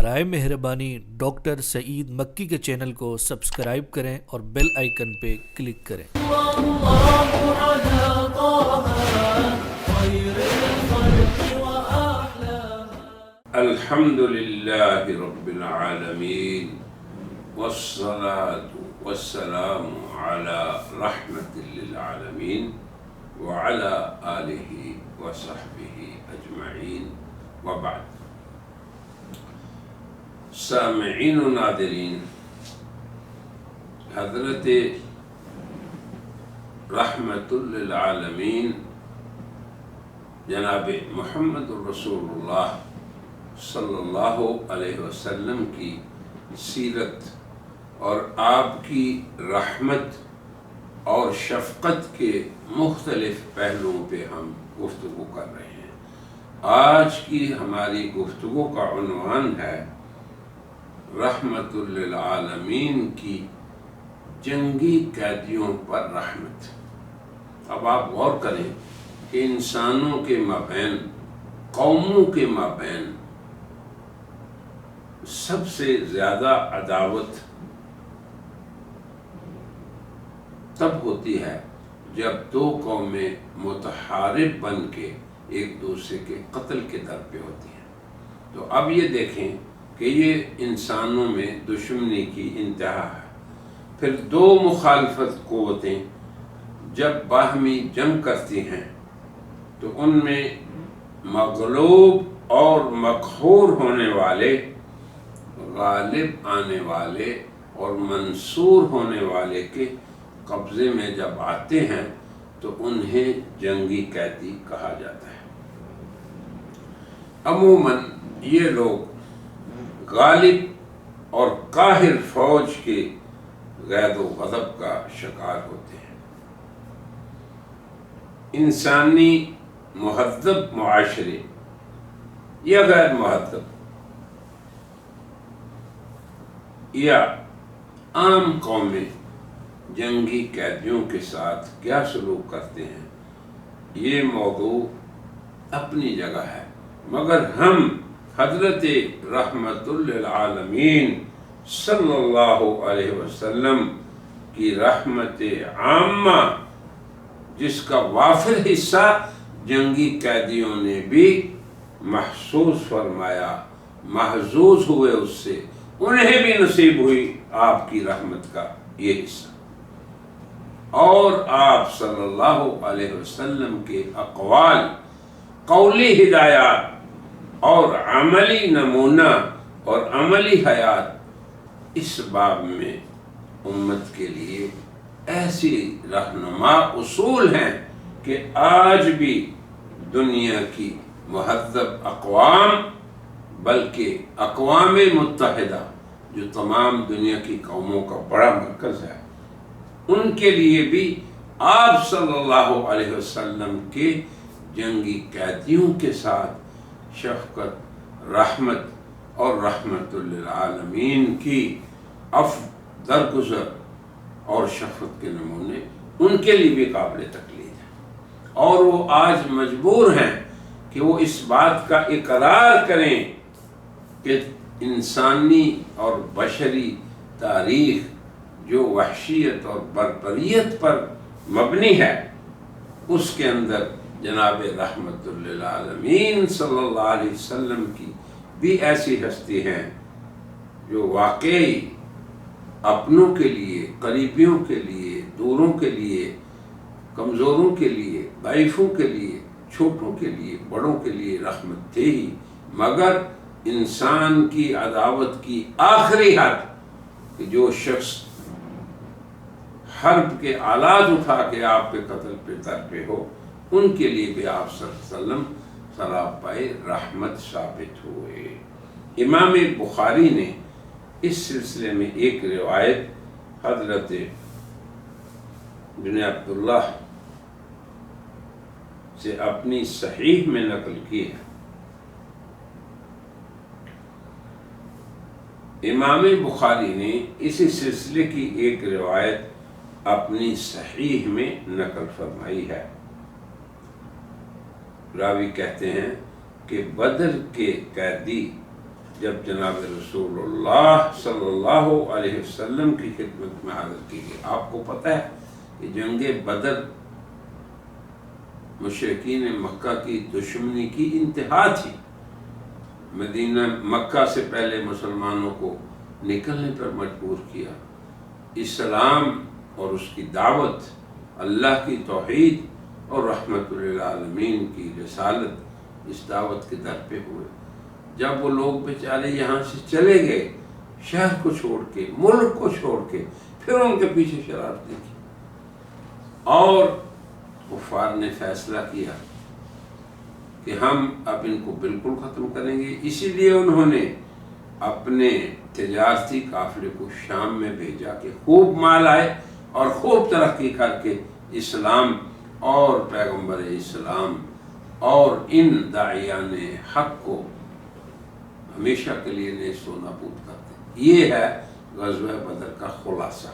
برائے مہربانی ڈاکٹر سعید مکی کے چینل کو سبسکرائب کریں اور بیل آئیکن پہ کلک کریں۔ الحمد للہ رب العالمین والصلاة والسلام على رحمت للعالمین وعلى آلہ وصحبہ اجمعین وبعد۔ سامعین و ناظرین، حضرت رحمت للعالمین جناب محمد الرسول اللہ صلی اللہ علیہ وسلم کی سیرت اور آپ کی رحمت اور شفقت کے مختلف پہلوؤں پہ ہم گفتگو کر رہے ہیں۔ آج کی ہماری گفتگو کا عنوان ہے رحمت للعالمین کی جنگی قیدیوں پر رحمت۔ اب آپ غور کریں کہ انسانوں کے مابین، قوموں کے مابین سب سے زیادہ عداوت تب ہوتی ہے جب دو قومیں متحارب بن کے ایک دوسرے کے قتل کے در پہ ہوتی ہیں۔ تو اب یہ دیکھیں کہ یہ انسانوں میں دشمنی کی انتہا ہے۔ پھر دو مخالفت قوتیں جب باہمی جنگ کرتی ہیں تو ان میں مغلوب اور مقہور ہونے والے غالب آنے والے اور منصور ہونے والے کے قبضے میں جب آتے ہیں تو انہیں جنگی قیدی کہا جاتا ہے۔ عموماً یہ لوگ غالب اور قاہر فوج کے غید و غضب کا شکار ہوتے ہیں۔ انسانی مہذب معاشرے یا غیر مہذب یا عام قومیں جنگی قیدیوں کے ساتھ کیا سلوک کرتے ہیں، یہ موضوع اپنی جگہ ہے، مگر ہم حضرت رحمت للعالمین صلی اللہ علیہ وسلم کی رحمت عامہ، جس کا وافر حصہ جنگی قیدیوں نے بھی محسوس فرمایا، محظوظ ہوئے، اس سے انہیں بھی نصیب ہوئی آپ کی رحمت کا یہ حصہ، اور آپ صلی اللہ علیہ وسلم کے اقوال، قولی ہدایات اور عملی نمونہ اور عملی حیات اس باب میں امت کے لیے ایسی رہنما اصول ہیں کہ آج بھی دنیا کی مہذب اقوام، بلکہ اقوام متحدہ جو تمام دنیا کی قوموں کا بڑا مرکز ہے، ان کے لیے بھی آپ صلی اللہ علیہ وسلم کے جنگی قیدیوں کے ساتھ شفقت، رحمت اور رحمت للعالمین کی درگزر اور شفقت کے نمونے ان کے لیے بھی قابل تقلید ہیں، اور وہ آج مجبور ہیں کہ وہ اس بات کا اقرار کریں کہ انسانی اور بشری تاریخ جو وحشیت اور بربریت پر مبنی ہے، اس کے اندر جناب رحمت للعالمین صلی اللہ علیہ وسلم کی بھی ایسی ہستی ہیں جو واقعی اپنوں کے لیے، قریبیوں کے لیے، دوروں کے لیے، کمزوروں کے لیے، ضعیفوں کے لیے، چھوٹوں کے لیے، بڑوں کے لیے رحمت تھے ہی، مگر انسان کی عداوت کی آخری حد کہ جو شخص حرب کے آلات اٹھا کے آپ کے قتل پہ در پہ ہو، ان کے لیے بھی آپ صلی اللہ علیہ وسلم سراپائے رحمت ثابت ہوئے۔ امام بخاری نے اس سلسلے میں ایک روایت حضرت بن عبداللہ سے اپنی صحیح میں نقل کی ہے۔ امام بخاری نے اسی سلسلے کی ایک روایت اپنی صحیح میں نقل فرمائی ہے۔ راوی کہتے ہیں کہ بدر کے قیدی جب جناب رسول اللہ صلی اللہ علیہ وسلم کی خدمت میں حاضر کی گئی. آپ کو پتہ ہے کہ جنگ بدر مشرکین مکہ کی دشمنی کی انتہا تھی. مدینہ مکہ سے پہلے مسلمانوں کو نکلنے پر مجبور کیا. اسلام اور اس کی دعوت، اللہ کی توحید اور رحمت للعالمین کی رسالت اس دعوت کے در پہ ہوئے. جب وہ لوگ بیچارے یہاں سے چلے گئے، شہر کو چھوڑ کے، ملک کو چھوڑ کے، پھر ان کے پیچھے شرارتیں کی اور کفار نے فیصلہ کیا کہ ہم اب ان کو بالکل ختم کریں گے. اسی لیے انہوں نے اپنے تجارتی قافلے کو شام میں بھیجا کہ خوب مال آئے اور خوب ترقی کر کے اسلام اور پیغمبر اسلام اور ان داعیان حق کو ہمیشہ کے لیے نیست و نابود کرتے. یہ ہے غزوہ بدر کا خلاصہ.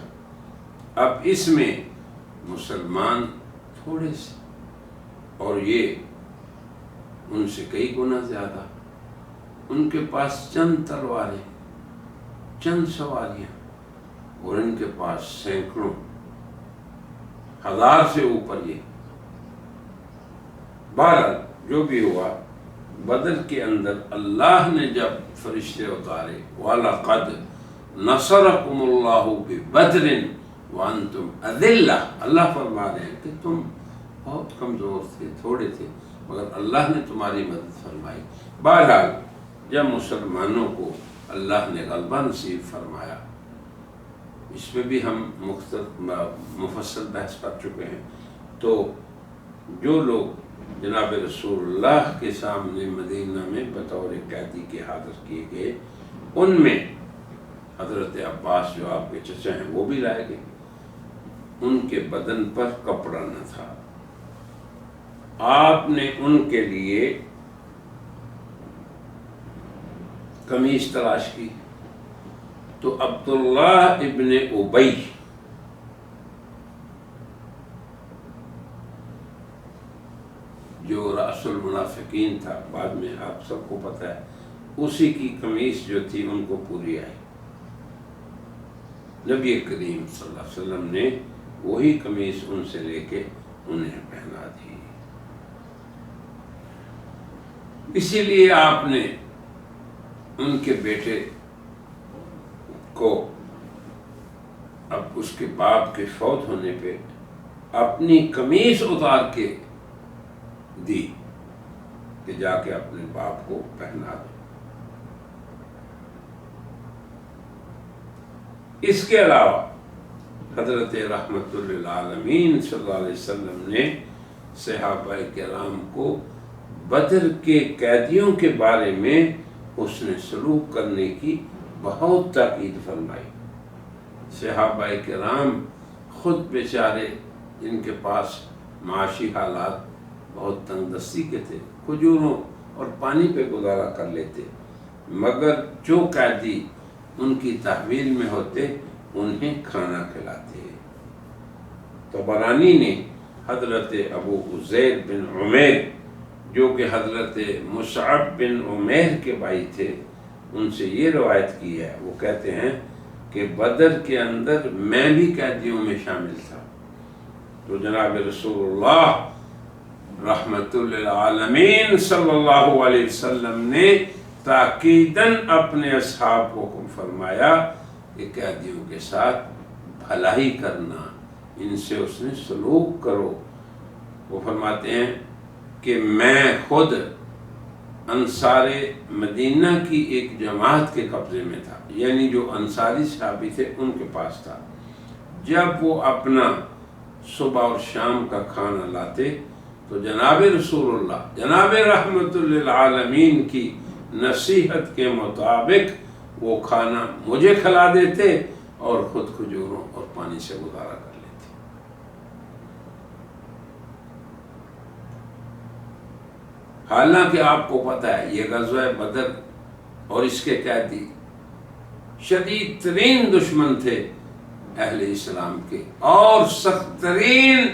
اب اس میں مسلمان تھوڑے سے اور یہ ان سے کئی گنا زیادہ. ان کے پاس چند تلواریں، چند سواریاں، اور ان کے پاس سینکڑوں، ہزار سے اوپر. یہ بہرحال جو بھی ہوا، بدر کے اندر اللہ نے جب فرشتے اتارے، وَلَقَدْ نَصَرَكُمُ اللَّهُ بِبَدْرٍ وَأَنْتُمْ أَذِلَّةٌ. اللہ فرما رہے ہیں کہ تم بہت کمزور تھے، تھوڑے تھے، مگر اللہ نے تمہاری مدد فرمائی. بہرحال جب مسلمانوں کو اللہ نے غلبہ نصیب فرمایا، اس پہ بھی ہم مفصل بحث کر چکے ہیں. تو جو لوگ جناب رسول اللہ کے سامنے مدینہ میں بطور قیدی کے حاضر کیے گئے، ان میں حضرت عباس جو آپ کے چچا ہیں وہ بھی لائے گئے. ان کے بدن پر کپڑا نہ تھا. آپ نے ان کے لیے قمیص تلاش کی تو عبداللہ ابن ابی جو رأس المنافقین تھا، بعد میں آپ سب کو پتہ ہے، اسی کی قمیص جو تھی ان کو پوری آئی. نبی کریم صلی اللہ علیہ وسلم نے وہی قمیص ان سے لے کے انہیں پہنا دی. اسی لیے آپ نے ان کے بیٹے کو اب اس کے باپ کے فوت ہونے پہ اپنی قمیص اتار کے دی کہ جا کے اپنے باپ کو پہنا دو. اس کے علاوہ حضرت رحمت للعالمین صلی اللہ علیہ وسلم نے صحابہ کرام کو بدر کے قیدیوں کے بارے میں حسن سلوک کرنے کی بہت تاکید فرمائی. صحابہ کرام خود بیچارے جن کے پاس معاشی حالات بہت تنگ دستی کے تھے، کھجوروں اور پانی پہ گزارا کر لیتے، مگر جو قیدی ان کی تحویل میں ہوتے انہیں کھانا کھلاتے. طبرانی نے حضرت ابو عزیر بن عمیر جو کہ حضرت مصعب بن عمیر کے بھائی تھے، ان سے یہ روایت کی ہے. وہ کہتے ہیں کہ بدر کے اندر میں بھی قیدیوں میں شامل تھا. تو جناب رسول اللہ رحمت للعالمین صلی اللہ علیہ وسلم نے تاکیداً اپنے اصحاب کو حکم فرمایا کہ قیدیوں کے ساتھ بھلائی کرنا، ان سے اس نے سلوک کرو. وہ فرماتے ہیں کہ میں خود انصار مدینہ کی ایک جماعت کے قبضے میں تھا، یعنی جو انصاری صحابی تھے ان کے پاس تھا. جب وہ اپنا صبح اور شام کا کھانا لاتے تو جناب رسول اللہ، جناب رحمت للعالمین کی نصیحت کے مطابق وہ کھانا مجھے کھلا دیتے اور خود کھجوروں اور پانی سے گزارا کر لیتے. حالانکہ آپ کو پتہ ہے یہ غزوہ بدر اور اس کے قیدی شدید ترین دشمن تھے اہل اسلام کے، اور سخت ترین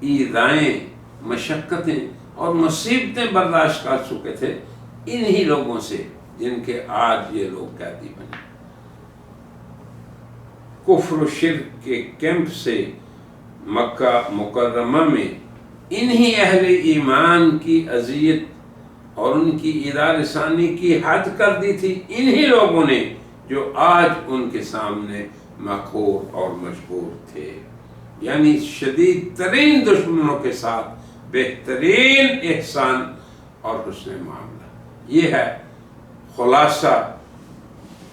ایذائیں، مشقتیں اور مصیبتیں برداشت کر چکے تھے انہی لوگوں سے جن کے آج یہ لوگ قیدی بنے۔ کفر و شرک کے کیمپ سے مکہ مکرمہ میں انہی اہل ایمان کی اذیت اور ان کی ایذا رسانی کی حد کر دی تھی انہی لوگوں نے جو آج ان کے سامنے مقہور اور مجبور تھے۔ یعنی شدید ترین دشمنوں کے ساتھ بہترین احسان اور حسن معاملہ، یہ ہے خلاصہ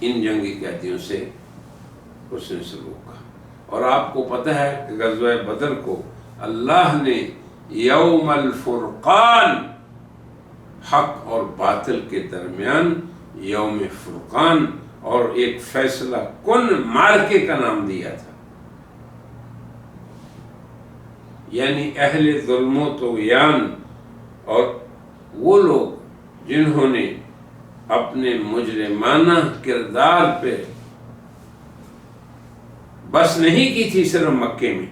ان جنگی قیدیوں سے حسن سلوک کا۔ اور آپ کو پتہ ہے کہ غزوہ بدر کو اللہ نے یوم الفرقان، حق اور باطل کے درمیان یوم فرقان اور ایک فیصلہ کن معرکے کا نام دیا تھا۔ یعنی اہل ظلم و طغیان اور وہ لوگ جنہوں نے اپنے مجرمانہ کردار پہ بس نہیں کی تھی صرف مکے میں،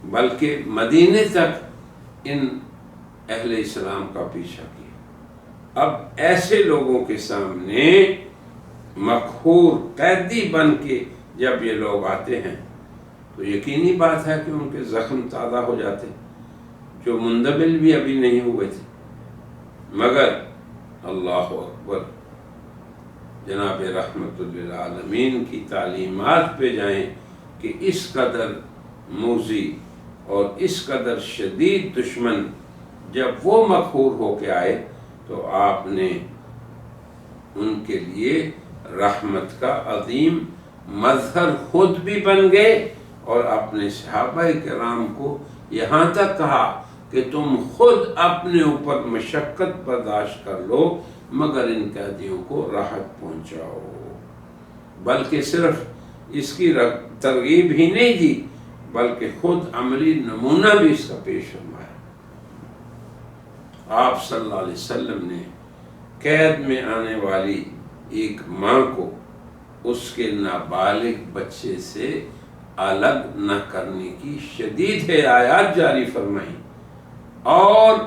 بلکہ مدینے تک ان اہل اسلام کا پیچھا کیا۔ اب ایسے لوگوں کے سامنے مقہور قیدی بن کے جب یہ لوگ آتے ہیں تو یقینی بات ہے کہ ان کے زخم تازہ ہو جاتے، جو مندمل بھی ابھی نہیں ہوئے تھے۔ مگر اللہ اکبر، جناب رحمت للعالمین کی تعلیمات پہ جائیں کہ اس قدر موذی اور اس قدر شدید دشمن جب وہ مقہور ہو کے آئے تو آپ نے ان کے لیے رحمت کا عظیم مظہر خود بھی بن گئے اور اپنے صحابہ کرام کو یہاں تک کہا کہ تم خود اپنے اوپر مشقت برداشت کر لو مگر ان قیدیوں کو راحت پہنچاؤ۔ بلکہ صرف اس کی ترغیب ہی نہیں دی بلکہ خود عملی نمونہ بھی اس کا پیش فرمایا۔ آپ صلی اللہ علیہ وسلم نے قید میں آنے والی ایک ماں کو اس کے نابالغ بچے سے الگ نہ کرنے کی شدید ہدایات جاری فرمائی اور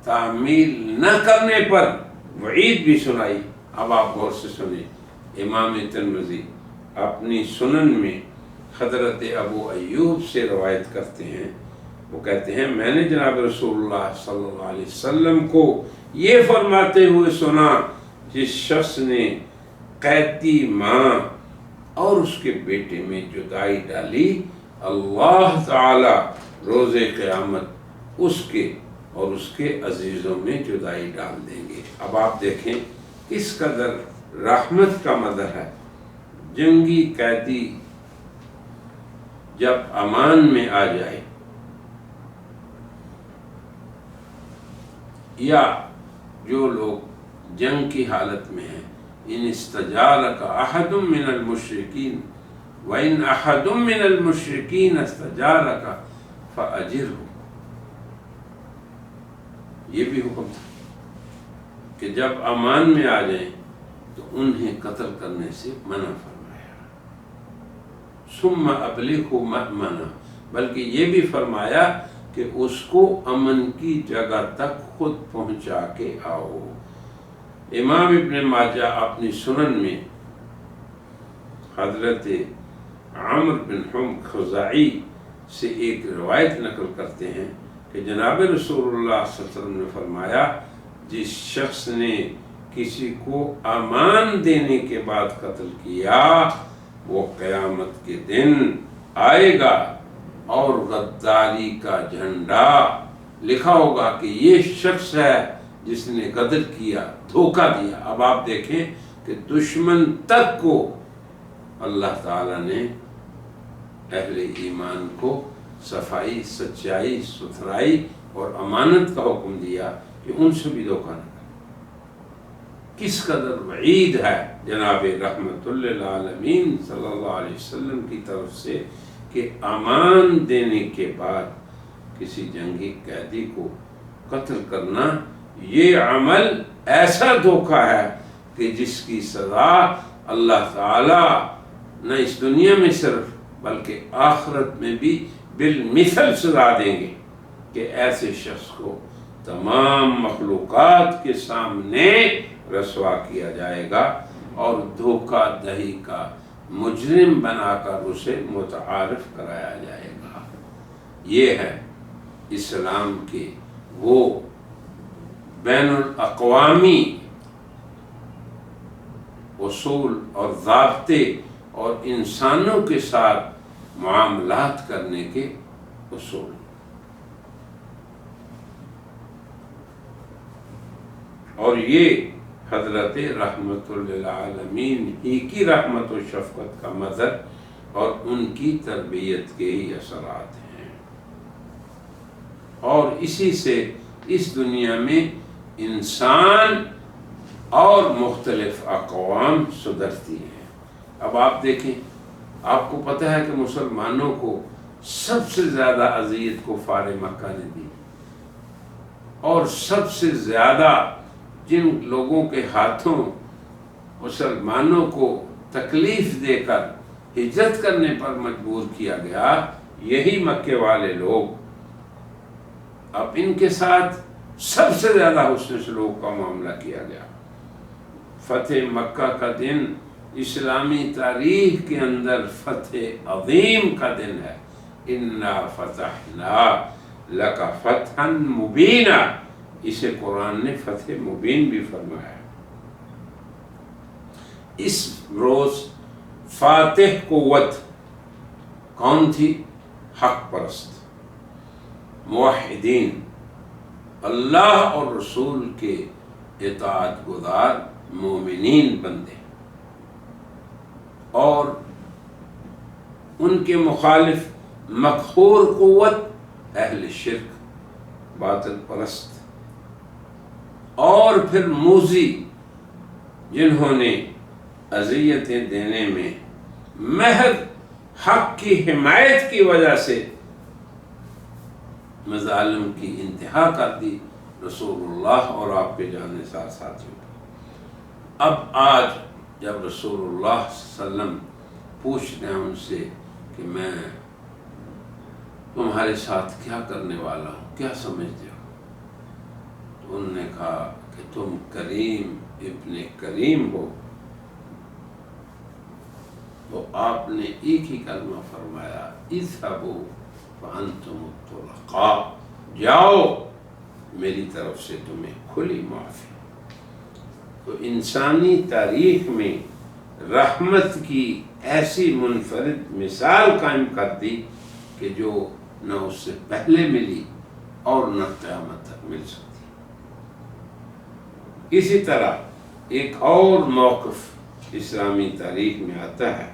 تعمیل نہ کرنے پر وعید بھی سنائی۔ اب آپ غور سے سنیں، امام ترمذی اپنی سنن میں حضرت ابو ایوب سے روایت کرتے ہیں، وہ کہتے ہیں میں نے جناب رسول اللہ صلی اللہ علیہ وسلم کو یہ فرماتے ہوئے سنا، جس شخص نے قیدی ماں اور اس کے بیٹے میں جدائی ڈالی، اللہ تعالی روز قیامت اس کے اور اس کے عزیزوں میں جدائی ڈال دیں گے۔ اب آپ دیکھیں کس قدر رحمت کا مظہر ہے۔ جنگی قیدی جب امان میں آ جائے یا جو لوگ جنگ کی حالت میں ہیں، ان استجارک احد من المشرکین وان احد من المشرکین استجارک فاجرہ، یہ بھی حکم تھا کہ جب امان میں آ جائیں تو انہیں قتل کرنے سے منع فرمایا۔ ثم ابلغہ مأمنہ، بلکہ یہ بھی فرمایا کہ اس کو امن کی جگہ تک خود پہنچا کے آؤ۔ امام ابن ماجہ اپنی سنن میں حضرت عمر بن حم خزاعی سے ایک روایت نقل کرتے ہیں کہ جناب رسول اللہ صلی اللہ علیہ وسلم نے فرمایا، جس شخص نے کسی کو امان دینے کے بعد قتل کیا وہ قیامت کے دن آئے گا اور غداری کا جھنڈا لکھا ہوگا کہ یہ شخص ہے جس نے غدر کیا، دھوکہ دیا۔ اب آپ دیکھیں کہ دشمن تک کو اللہ تعالیٰ نے اہل ایمان کو صفائی، سچائی، ستھرائی اور امانت کا حکم دیا کہ ان سے بھی دھوکہ نہ کریں۔ کس قدر وعید ہے جناب رحمت للعالمین صلی اللہ علیہ وسلم کی طرف سے کہ امان دینے کے بعد کسی جنگی قیدی کو قتل کرنا یہ عمل ایسا دھوکہ ہے کہ جس کی سزا اللہ تعالی نہ اس دنیا میں صرف بلکہ آخرت میں بھی بالمثل سزا دیں گے کہ ایسے شخص کو تمام مخلوقات کے سامنے رسوا کیا جائے گا اور دھوکہ دہی کا مجرم بنا کر اسے متعارف کرایا جائے گا۔ یہ ہے اسلام کے وہ بین الاقوامی اصول اور ضابطے اور انسانوں کے ساتھ معاملات کرنے کے اصول۔ اور یہ حضرت رحمت للعالمین ہی کی رحمت و شفقت کا مظہر اور ان کی تربیت کے ہی اثرات ہیں، اور اسی سے اس دنیا میں انسان اور مختلف اقوام سدھرتی ہیں۔ اب آپ دیکھیں، آپ کو پتہ ہے کہ مسلمانوں کو سب سے زیادہ اذیت کفار مکہ نے دی، اور سب سے زیادہ جن لوگوں کے ہاتھوں مسلمانوں کو تکلیف دے کر ہجرت کرنے پر مجبور کیا گیا، یہی مکے والے لوگ۔ اب ان کے ساتھ سب سے زیادہ حسن سلوک کا معاملہ کیا گیا۔ فتح مکہ کا دن اسلامی تاریخ کے اندر فتح عظیم کا دن ہے۔ اِنَّا فَتَحْنَا لَكَ فَتْحًا مُبِينًا، اسے قرآن نے فتح مبین بھی فرمایا ہے۔ اس روز فاتح قوت کون تھی؟ حق پرست موحدین، اللہ اور رسول کے اطاعت گزار مومنین بندے، اور ان کے مخالف مقہور قوت اہل شرک، باطل پرست، اور پھر موذی جنہوں نے اذیتیں دینے میں محض حق کی حمایت کی وجہ سے مظالم کی انتہا کر دی رسول اللہ اور آپ کے جانے ساتھیوں۔ اب آج جب رسول اللہ صلی اللہ علیہ وسلم پوچھتے ہیں ان سے کہ میں تمہارے ساتھ کیا کرنے والا ہوں، کیا سمجھتے ہو؟ تو انہوں نے کہا کہ تم کریم ابن کریم ہو۔ تو آپ نے ایک ہی کلمہ فرمایا، اذهبوا فانتم الطلقاء، جاؤ میری طرف سے تمہیں کھلی معافی۔ تو انسانی تاریخ میں رحمت کی ایسی منفرد مثال قائم کر دی کہ جو نہ اس سے پہلے ملی اور نہ قیامت تک مل سکتی۔ اسی طرح ایک اور موقف اسلامی تاریخ میں آتا ہے،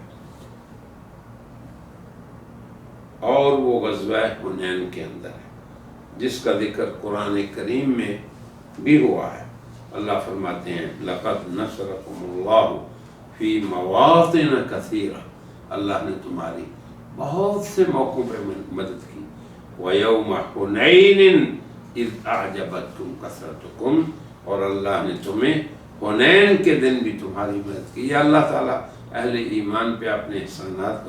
اور وہ غزوہ حنین کے اندر ہے، جس کا ذکر قرآن کریم میں بھی ہوا ہے۔ اللہ فرماتے ہیں لَقَدْ نَصَرَكُمُ اللَّهُ فِي مَوَاطِنَ كَثِيرَةٍ، اللہ نے تمہاری بہت سے موقعوں پہ مدد کی۔ وَيَوْمَ حُنَيْنٍ إِذْ أَعْجَبَتْكُمْ كَثْرَتُكُمْ، اور اللہ نے تمہیں حنین کے دن بھی تمہاری مدد کی۔ یہ اللہ تعالیٰ اہل ایمان پہ اپنے احسانات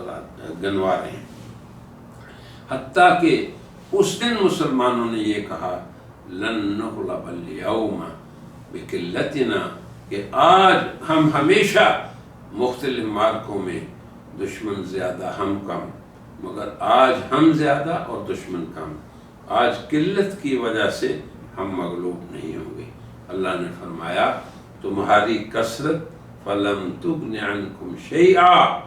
گنوا رہے ہیں۔ حتیٰ کہ اس دن مسلمانوں نے یہ کہا لَن نُغْلَبَ الْيَوْمَ بِقِلَّتِنَا، کہ آج ہم ہمیشہ مختلف مارکوں میں دشمن زیادہ ہم کم، مگر آج ہم زیادہ اور دشمن کم، آج قلت کی وجہ سے ہم مغلوب نہیں ہوں گے۔ اللہ نے فرمایا تمہاری کثرت فَلَمْ تُغْنِ عَنْكُمْ شَيْئًا،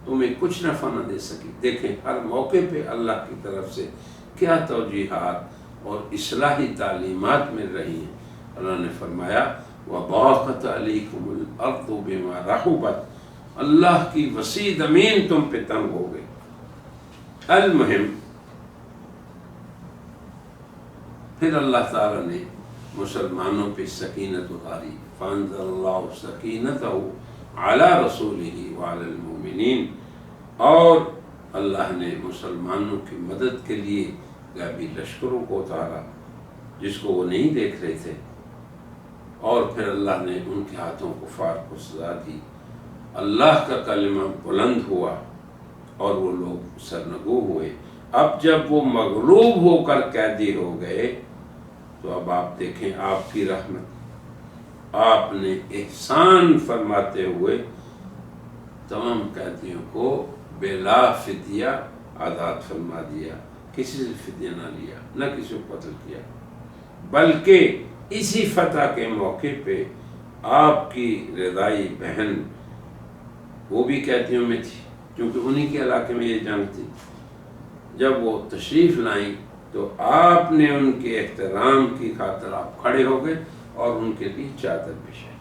تمہیں کچھ نفع نہ دے سکی۔ دیکھیں ہر موقع پہ اللہ کی طرف سے کیا توجیحات اور اصلاحی تعلیمات مل رہی ہیں۔ اللہ نے فرمایا وَضَاقَتْ عَلَيْكُمُ الْأَرْضُ بِمَا رَحُبَتْ، اللہ کی وسیع زمین تم پہ تنگ ہو گئی۔ المہم پھر اللہ تعالیٰ نے مسلمانوں پہ سکینت اتاری، فَأَنزَلَ اللَّهُ سَكِينَتَهُ عَلَى رَسُولِهِ وَعَلَى الْمُؤْمِنِينَ، اور اللہ نے مسلمانوں کی مدد کے لیے غیبی لشکروں کو اتارا جس کو وہ نہیں دیکھ رہے تھے، اور پھر اللہ نے ان کے ہاتھوں کفار کو سزا دی۔ اللہ کا کلمہ بلند ہوا اور وہ لوگ سرنگو ہوئے۔ اب جب وہ مغلوب ہو کر قیدی ہو گئے تو اب آپ دیکھیں آپ کی رحمت آپ نے احسان فرماتے ہوئے تمام قیدیوں کو بلا فدیہ آزاد فرما دیا، کسی سے فدیہ نہ لیا، نہ کسی کو قتل کیا، بلکہ اسی فتح کے موقع پہ آپ کی رضائی بہن وہ بھی قیدیوں میں تھی، کیونکہ انہی کے علاقے میں یہ جنگ تھی، جب وہ تشریف لائیں تو آپ نے ان کے احترام کی خاطر آپ کھڑے ہو گئے اور ان کے لیے چادر بچھائی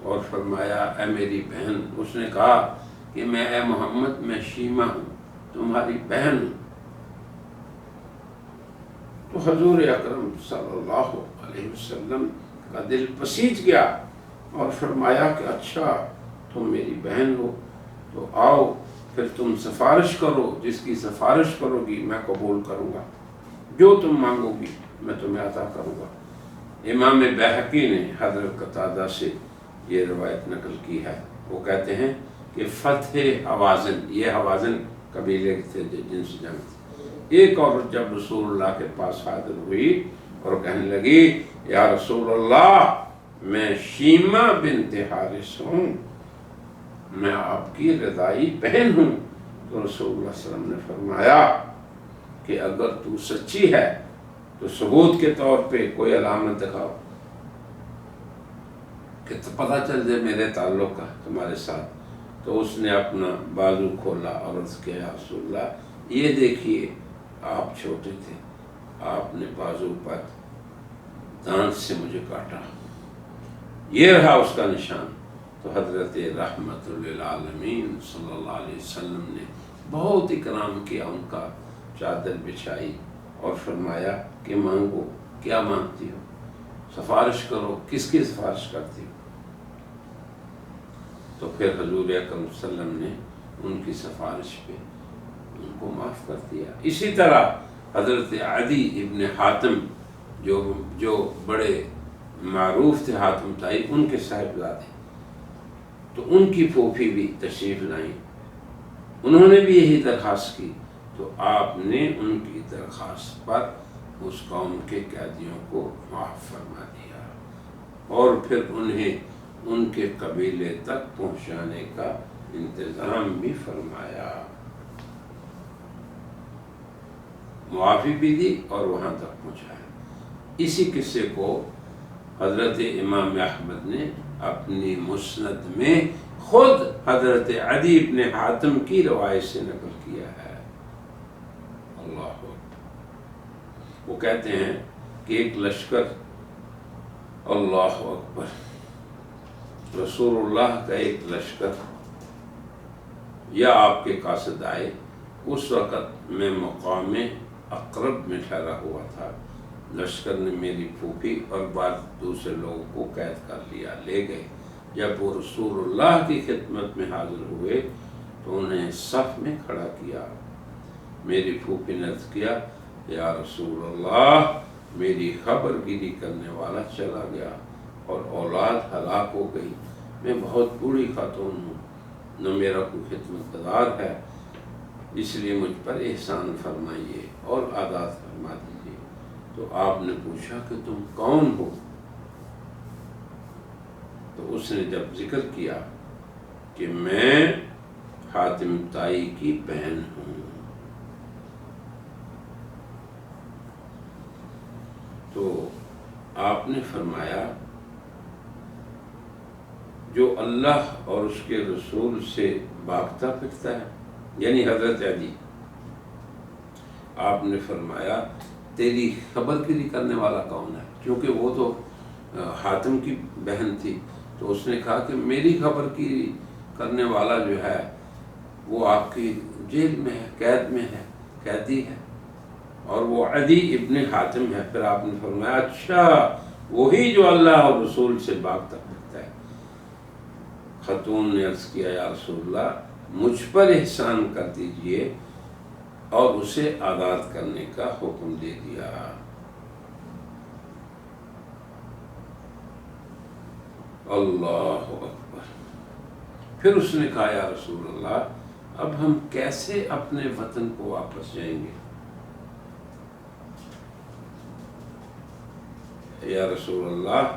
اور فرمایا اے میری بہن، اس نے کہا کہ میں اے محمد میں شیمہ ہوں، تمہاری بہن ہوں۔ تو حضور اکرم صلی اللہ علیہ وسلم کا دل پسیج گیا اور فرمایا کہ اچھا تم میری بہن ہو تو آؤ پھر تم سفارش کرو، جس کی سفارش کرو گی میں قبول کروں گا، جو تم مانگو گی میں تمہیں عطا کروں گا۔ امام بیہقی نے حضرت قتادہ سے یہ روایت نقل کی ہے، وہ کہتے ہیں کہ فتح حوازن، یہ حوازن قبیلے تھے جن سے جنگ تھی، ایک عورت جب رسول اللہ کے پاس حاضر ہوئی اور کہنے لگی یا رسول اللہ میں شیمہ بنت حارث ہوں، میں آپ کی رضائی بہن ہوں، تو رسول اللہ صلی اللہ علیہ وسلم نے فرمایا کہ اگر تو سچی ہے تو ثبوت کے طور پہ کوئی علامت دکھاؤ کہ پتہ چل جائے میرے تعلق کا تمہارے ساتھ۔ تو اس نے اپنا بازو کھولا اور عرض کیا یا رسول اللہ یہ دیکھیے آپ چھوٹے تھے، آپ نے بازو پر دانت سے مجھے کاٹا، یہ رہا اس کا نشان۔ تو حضرت رحمت للعالمین صلی اللہ علیہ وسلم نے بہت اکرام کیا، ان کا چادر بچھائی اور فرمایا کہ مانگو، کیا مانگتی ہو، سفارش کرو، کس کی سفارش کرتی ہو؟ تو پھر حضور اکرم صلی اللہ علیہ وسلم نے ان کی سفارش پہ ان کو معاف کر دیا۔ اسی طرح حضرت عدی ابن حاتم جو بڑے معروف تھے حاتم طائی، ان کے صاحبزادے، تو ان کی پھوپھی بھی تشریف لائیں، انہوں نے بھی یہی درخواست کی، تو آپ نے ان کی درخواست پر اس قوم کے قیدیوں کو معاف فرما دیا اور پھر انہیں ان کے قبیلے تک پہنچانے کا انتظام بھی فرمایا، معافی بھی دی اور وہاں تک پہنچایا۔ اسی قصے کو حضرت امام احمد نے اپنی مسند میں خود حضرت عدی ابن حاتم کی روایت سے نقل کیا ہے۔ اللہ اکبر۔ وہ کہتے ہیں کہ ایک لشکر، اللہ اکبر، رسول اللہ کا ایک لشکر یا آپ کے قاصد آئے، اس وقت میں مقام اقرب میں ٹھہرا ہوا تھا، لشکر نے میری پھوپھی اور بعض دوسرے لوگوں کو قید کر لیا، لے گئے۔ جب وہ رسول اللہ کی خدمت میں حاضر ہوئے تو انہیں صف میں کھڑا کیا، میری پھوپھی نے عرض کیا یا رسول اللہ میری خبر گیری کرنے والا چلا گیا اور اولاد ہلاک ہو گئی، میں بہت بوڑھی خاتون ہوں، نہ میرا کوئی خدمت گزار ہے، اس لیے مجھ پر احسان فرمائیے اور آزاد فرما دیجیے۔ تو آپ نے پوچھا کہ تم کون ہو؟ تو اس نے جب ذکر کیا کہ میں حاتم طائی کی بہن ہوں، تو آپ نے فرمایا جو اللہ اور اس کے رسول سے بھاگتا پھرتا ہے، یعنی حضرت علی، آپ نے فرمایا تیری خبر گیری کرنے والا کون ہے؟ کیونکہ وہ تو حاتم کی بہن تھی، تو اس نے کہا کہ میری خبر گیری کرنے والا جو ہے وہ آپ کی جیل میں ہے، قید میں ہے، قیدی ہے، اور وہ عدی ابن حاتم ہے۔ پھر آپ نے فرمایا اچھا وہی جو اللہ اور رسول سے بھاگتا پھرتا ہے۔ خاتون نے عرض کیا یا رسول اللہ مجھ پر احسان کر دیجئے، اور اسے آزاد کرنے کا حکم دے دیا۔ اللہ اکبر۔ پھر اس نے کہا یا رسول اللہ اب ہم کیسے اپنے وطن کو واپس جائیں گے؟ یا رسول اللہ